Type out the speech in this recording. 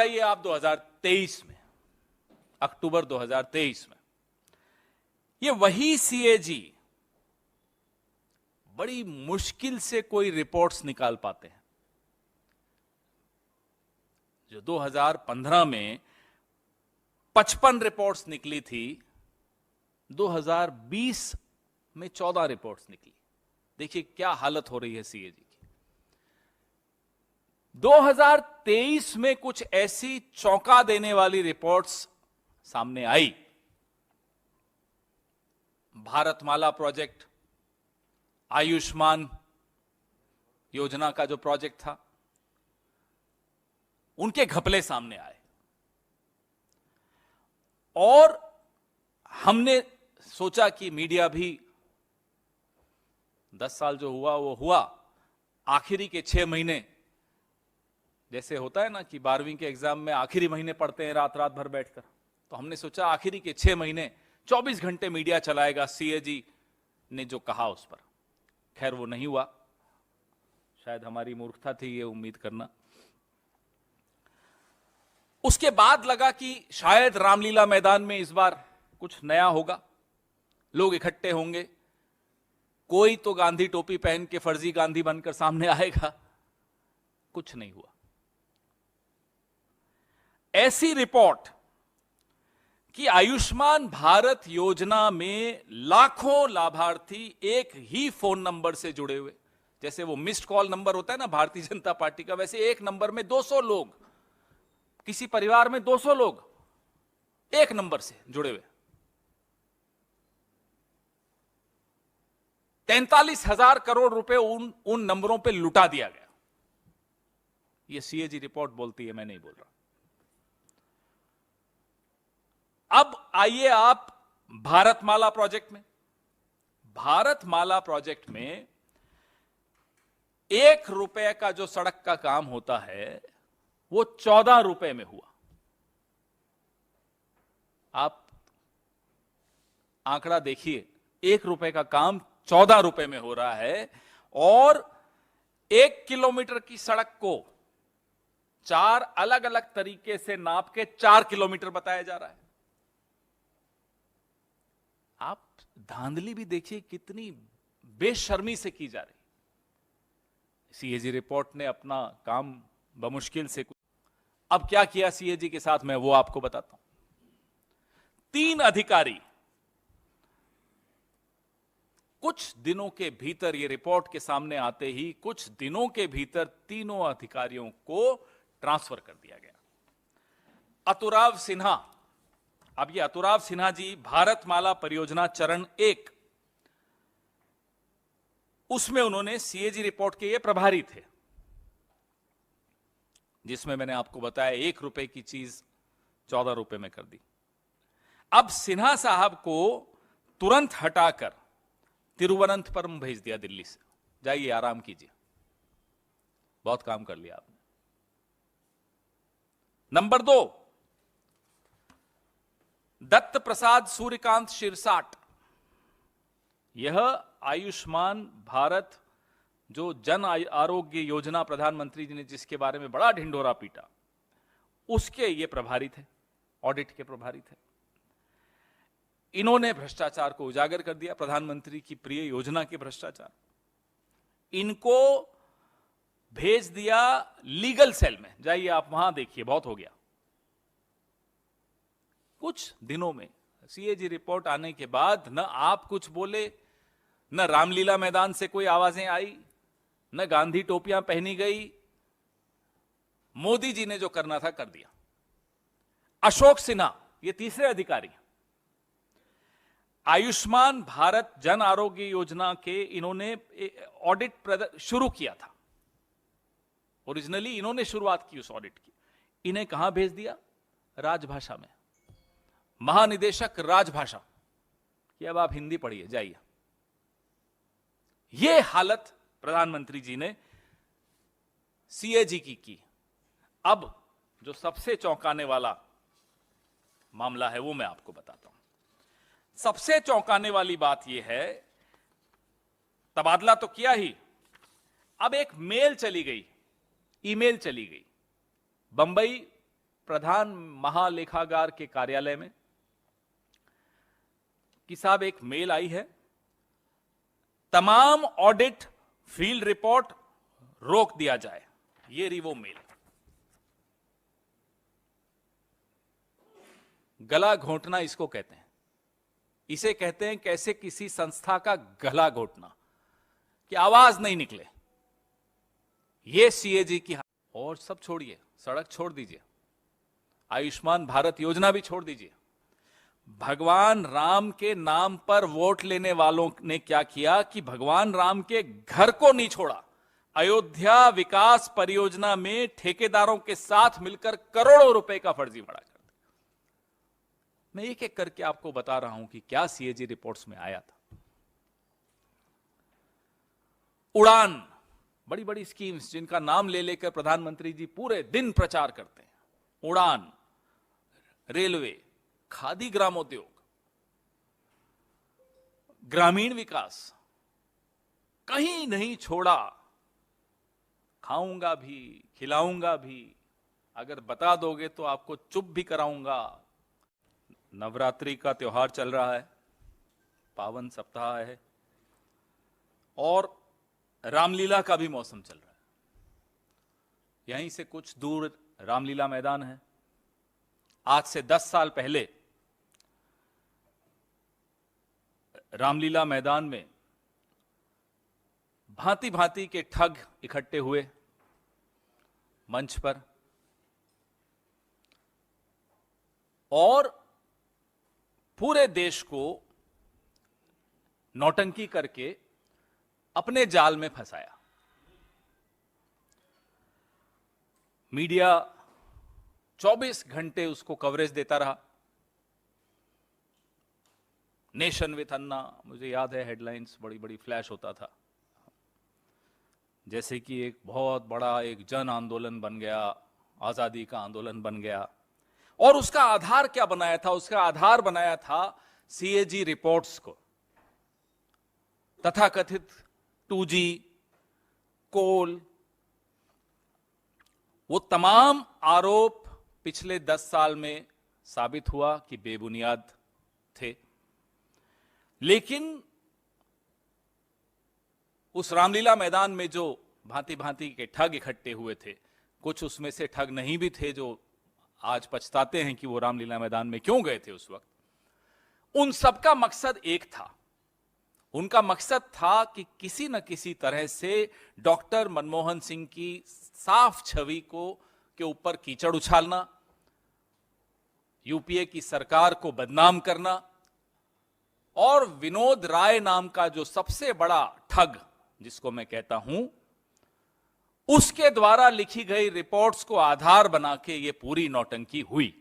जाइए आप 2023 में, अक्टूबर 2023 में, ये वही सीएजी बड़ी मुश्किल से कोई रिपोर्ट्स निकाल पाते हैं। जो 2015 में 55 रिपोर्ट्स निकली थी, 2020 में 14 रिपोर्ट्स निकली। देखिए क्या हालत हो रही है सीएजी की। 2023 में कुछ ऐसी चौंका देने वाली रिपोर्ट्स सामने आई। भारतमाला प्रोजेक्ट, आयुष्मान योजना का जो प्रोजेक्ट था, उनके घपले सामने आए और हमने सोचा कि मीडिया भी 10 साल जो हुआ वो हुआ, आखिरी के 6 महीने, जैसे होता है ना कि 12वीं के एग्जाम में आखिरी महीने पढ़ते हैं रात रात भर बैठकर, तो हमने सोचा आखिरी के 6 महीने 24 घंटे मीडिया चलाएगा सीएजी ने जो कहा उस पर। खैर वो नहीं हुआ, शायद हमारी मूर्खता थी ये उम्मीद करना। उसके बाद लगा कि शायद रामलीला मैदान में इस बार कुछ नया होगा, लोग इकट्ठे होंगे, कोई तो गांधी टोपी पहन के फर्जी गांधी बनकर सामने आएगा। कुछ नहीं हुआ। ऐसी रिपोर्ट कि आयुष्मान भारत योजना में लाखों लाभार्थी एक ही फोन नंबर से जुड़े हुए, जैसे वो मिस्ड कॉल नंबर होता है ना भारतीय जनता पार्टी का, वैसे एक नंबर में 200 लोग, किसी परिवार में 200 लोग एक नंबर से जुड़े हुए। 43,000 करोड़ रुपए उन नंबरों पे लुटा दिया गया। ये सीएजी रिपोर्ट बोलती है, मैं नहीं बोल रहा। अब आइए आप भारतमाला प्रोजेक्ट में। भारतमाला प्रोजेक्ट में 1 रुपए का जो सड़क का काम होता है वो 14 रुपए में हुआ। आप आंकड़ा देखिए, 1 रुपए का काम 14 रुपए में हो रहा है और 1 किलोमीटर की सड़क को 4 अलग अलग तरीके से नाप के 4 किलोमीटर बताया जा रहा है। आप धांधली भी देखिए कितनी बेशर्मी से की जा रही। सीएजी रिपोर्ट ने अपना काम बमुश्किल से, अब क्या किया सीएजी के साथ मैं वो आपको बताता हूं। 3 अधिकारी कुछ दिनों के भीतर, ये रिपोर्ट के सामने आते ही कुछ दिनों के भीतर तीनों अधिकारियों को ट्रांसफर कर दिया गया। अतुराव सिन्हा, अब ये अतुराव सिन्हा जी भारतमाला परियोजना चरण 1, उसमें उन्होंने सीएजी रिपोर्ट के ये प्रभारी थे, जिसमें मैंने आपको बताया 1 रुपए की चीज 14 रुपए में कर दी। अब सिन्हा साहब को तुरंत हटाकर तिरुवनंतपुरम भेज दिया दिल्ली से, जाइए आराम कीजिए, बहुत काम कर लिया आपने। नंबर 2, दत्त प्रसाद सूर्यकांत शिरसाट, यह आयुष्मान भारत जो जन आरोग्य योजना प्रधानमंत्री जी ने जिसके बारे में बड़ा ढिंढोरा पीटा, उसके ये प्रभारी थे, ऑडिट के प्रभारी थे। इन्होंने भ्रष्टाचार को उजागर कर दिया, प्रधानमंत्री की प्रिय योजना के भ्रष्टाचार। इनको भेज दिया लीगल सेल में, जाइए आप वहां देखिए, बहुत हो गया। कुछ दिनों में सीएजी रिपोर्ट आने के बाद न आप कुछ बोले, न रामलीला मैदान से कोई आवाजें आई, न गांधी टोपियां पहनी गई। मोदी जी ने जो करना था कर दिया। अशोक सिन्हा, ये तीसरे अधिकारी, आयुष्मान भारत जन आरोग्य योजना के इन्होंने ऑडिट शुरू किया था। ओरिजिनली इन्होंने शुरुआत की उस ऑडिट की। इन्हें कहां भेज दिया? राजभाषा में, महानिदेशक राजभाषा कि अब आप हिंदी पढ़िए, जाइए। यह हालत प्रधानमंत्री जी ने सीएजी की। अब जो सबसे चौंकाने वाला मामला है वो मैं आपको बताता हूं। सबसे चौंकाने वाली बात यह है, तबादला तो किया ही, अब एक मेल चली गई, ईमेल चली गई बंबई प्रधान महालेखागार के कार्यालय में कि साहब एक मेल आई है, तमाम ऑडिट फील्ड रिपोर्ट रोक दिया जाए। ये रही वो मेल। गला घोंटना इसको कहते हैं। इसे कहते हैं कैसे किसी संस्था का गला घोंटना कि आवाज नहीं निकले। ये सीएजी की। और सब छोड़िए, सड़क छोड़ दीजिए, आयुष्मान भारत योजना भी छोड़ दीजिए। भगवान राम के नाम पर वोट लेने वालों ने क्या किया कि भगवान राम के घर को नहीं छोड़ा। अयोध्या विकास परियोजना में ठेकेदारों के साथ मिलकर करोड़ों रुपए का फर्जी बड़ा कर दिया। मैं एक एक करके आपको बता रहा हूं कि क्या सीएजी रिपोर्ट्स में आया था। उड़ान, बड़ी बड़ी स्कीम्स जिनका नाम ले लेकर प्रधानमंत्री जी पूरे दिन प्रचार करते हैं। उड़ान, रेलवे, खादी ग्रामोद्योग, ग्रामीण विकास, कहीं नहीं छोड़ा। खाऊंगा भी, खिलाऊंगा भी, अगर बता दोगे तो आपको चुप भी कराऊंगा। नवरात्रि का त्योहार चल रहा है, पावन सप्ताह है, और रामलीला का भी मौसम चल रहा है। यहीं से कुछ दूर रामलीला मैदान है। आज से 10 साल पहले रामलीला मैदान में भांति भांति के ठग इकट्ठे हुए मंच पर, और पूरे देश को नौटंकी करके अपने जाल में फंसाया। मीडिया 24 घंटे उसको कवरेज देता रहा। नेशन विथ अन्ना, मुझे याद है हेडलाइंस बड़ी बड़ी फ्लैश होता था, जैसे कि एक बहुत बड़ा एक जन आंदोलन बन गया, आजादी का आंदोलन बन गया। और उसका आधार क्या बनाया था? उसका आधार बनाया था सीएजी रिपोर्ट्स को, तथाकथित 2G, कोल। वो तमाम आरोप पिछले 10 साल में साबित हुआ कि बेबुनियाद थे। लेकिन उस रामलीला मैदान में जो भांति भांति के ठग इकट्ठे हुए थे, कुछ उसमें से ठग नहीं भी थे जो आज पछताते हैं कि वो रामलीला मैदान में क्यों गए थे उस वक्त। उन सबका मकसद एक था। उनका मकसद था कि किसी न किसी तरह से डॉक्टर मनमोहन सिंह की साफ छवि को के ऊपर कीचड़ उछालना, यूपीए की सरकार को बदनाम करना, और विनोद राय नाम का जो सबसे बड़ा ठग जिसको मैं कहता हूं, उसके द्वारा लिखी गई रिपोर्ट्स को आधार बना के ये पूरी नौटंकी हुई।